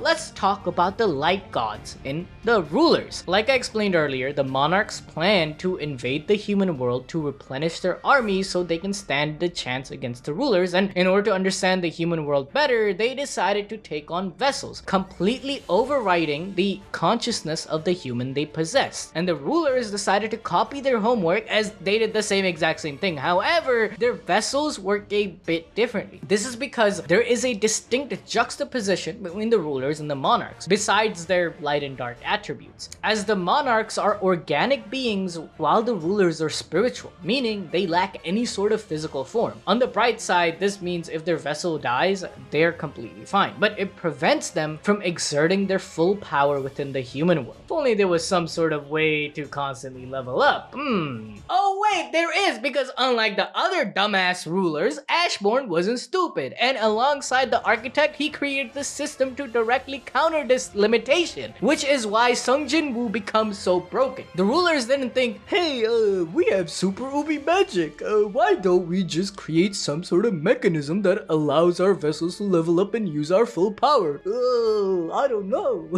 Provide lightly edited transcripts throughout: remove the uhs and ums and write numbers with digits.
Let's talk about the light gods and the rulers. Like I explained earlier, the monarchs plan to invade the human world to replenish their armies so they can stand the chance against the rulers, and in order to understand the human world better, they decided to take on vessels, completely overriding the consciousness of the human they possessed. And the rulers decided to copy their homework as they did the exact same thing. However, their vessels work a bit differently. This is because there is a distinct juxtaposition between the rulers and the monarchs, besides their light and dark attributes, as the monarchs are organic beings while the rulers are spiritual, meaning they lack any sort of physical form. On the bright side, this means if their vessel dies, they're completely fine, but it prevents them from exerting their full power within the human world. If only there was some sort of way to constantly level up. Oh wait, there is, because unlike the other dumbass rulers, Ashborn wasn't stupid, and alongside the architect, he created the system to directly counter this limitation, which is why Jinwoo becomes so broken. The rulers didn't think, hey, we have super ubi magic, why don't we just create some sort of mechanism that allows our vessels to level up and use our full power? I don't know.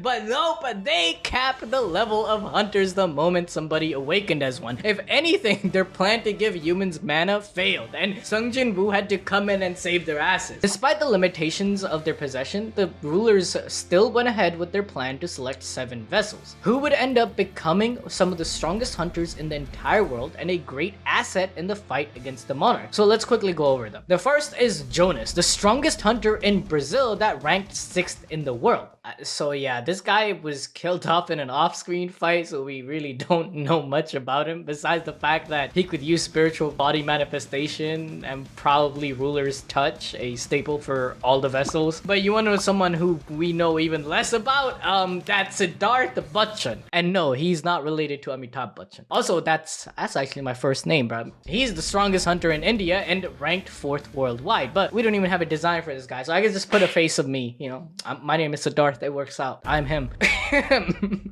But no, they capped the level of hunters the moment somebody awakened as one. If anything, their plan to give humans mana failed, and Jinwoo had to come in and save their asses. Despite the limitations of their possession, the rulers still went ahead with their plan to select 7 vessels, who would end up becoming some of the strongest hunters in the entire world and a great asset in the fight against the monarch. So let's quickly go over them. The first is Jonas, the strongest hunter in Brazil that ranked 6th in the world. So yeah, this guy was killed off in an off-screen fight, so we really don't know much about him besides the fact that he could use spiritual body manifestation and probably ruler's touch, a staple for all the vessels. But you want to know someone who we know even less about? That's Siddharth Bachchan. And no, he's not related to Amitabh Bachchan. Also, that's actually my first name, bro. He's the strongest hunter in India and ranked 4th worldwide, but we don't even have a design for this guy, so I can just put a face of me, you know. My name is Siddharth. It works out. I'm him.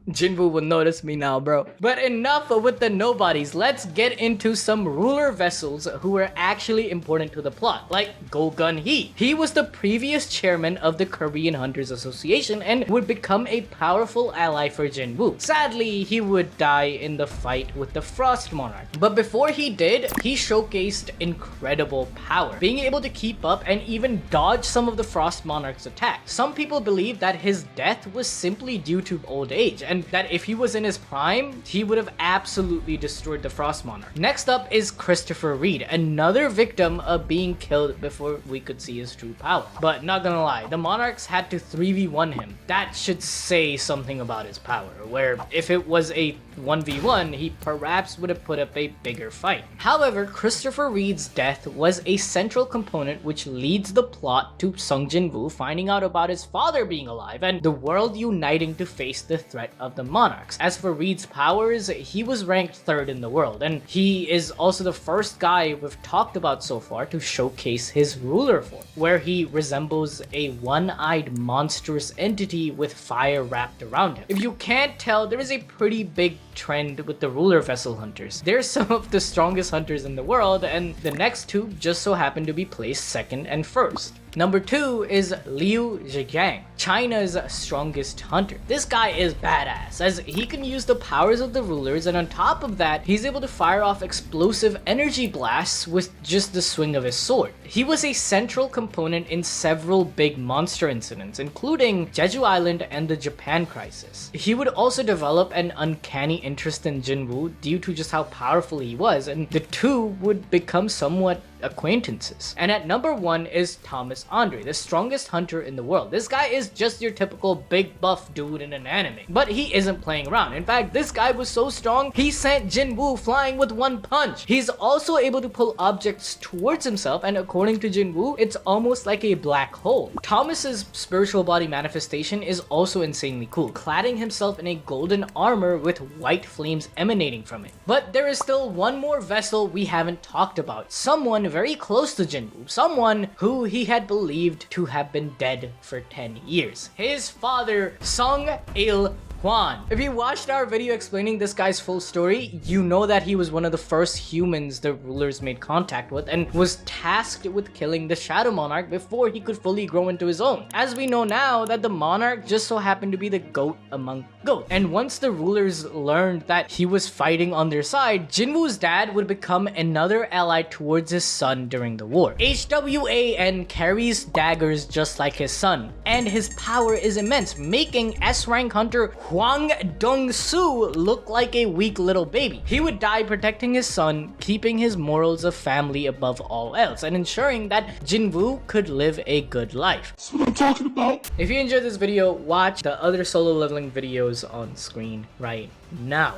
Jinwoo will notice me now, bro. But enough with the nobodies. Let's get into some ruler vessels who were actually important to the plot, like Gunhee. He was the previous chairman of the Korean Hunters Association and would become a powerful ally for Jinwoo. Sadly, he would die in the fight with the Frost Monarch. But before he did, he showcased incredible power, being able to keep up and even dodge some of the Frost Monarch's attacks. Some people believe that his death was simply due to old age, and that if he was in his prime, he would have absolutely destroyed the Frost Monarch. Next up is Christopher Reed, another victim of being killed before we could see his true power. But not gonna lie, the Monarchs had to 3v1 him. That should say something about his power, where if it was a 1v1, he perhaps would have put up a bigger fight. However, Christopher Reed's death was a central component which leads the plot to Jinwoo finding out about his father being alive and the world uniting to face the threat of the monarchs. As for Reed's powers, he was ranked 3rd in the world, and he is also the first guy we've talked about so far to showcase his ruler form, where he resembles a one-eyed monstrous entity with fire wrapped around him. If you can't tell, there is a pretty big trend with the ruler vessel hunters. They're some of the strongest hunters in the world, and the next 2 just so happen to be placed 2nd and 1st. Number 2 is Liu Zhejiang, China's strongest hunter. This guy is badass, as he can use the powers of the rulers, and on top of that, he's able to fire off explosive energy blasts with just the swing of his sword. He was a central component in several big monster incidents, including Jeju Island and the Japan crisis. He would also develop an uncanny interest in Jinwoo due to just how powerful he was, and the two would become somewhat acquaintances. And at number 1 is Thomas Andre, the strongest hunter in the world. This guy is just your typical big buff dude in an anime, but he isn't playing around. In fact, this guy was so strong, he sent Jinwoo flying with 1 punch. He's also able to pull objects towards himself, and according to Jinwoo, it's almost like a black hole. Thomas's spiritual body manifestation is also insanely cool, cladding himself in a golden armor with white flames emanating from it. But there is still one more vessel we haven't talked about, someone very close to Jinwoo, someone who he had believed to have been dead for 10 years. His father, Sung Il-Hwan. Il-Hwan. If you watched our video explaining this guy's full story, you know that he was one of the first humans the rulers made contact with and was tasked with killing the Shadow Monarch before he could fully grow into his own. As we know now that the Monarch just so happened to be the goat among goats. And once the rulers learned that he was fighting on their side, Jinwoo's dad would become another ally towards his son during the war. HWAN carries daggers just like his son, and his power is immense, making S-rank hunter Hwang Dong-soo look like a weak little baby. He would die protecting his son, keeping his morals of family above all else, and ensuring that Jinwoo could live a good life. That's what I'm talking about. If you enjoyed this video, watch the other solo leveling videos on screen right now.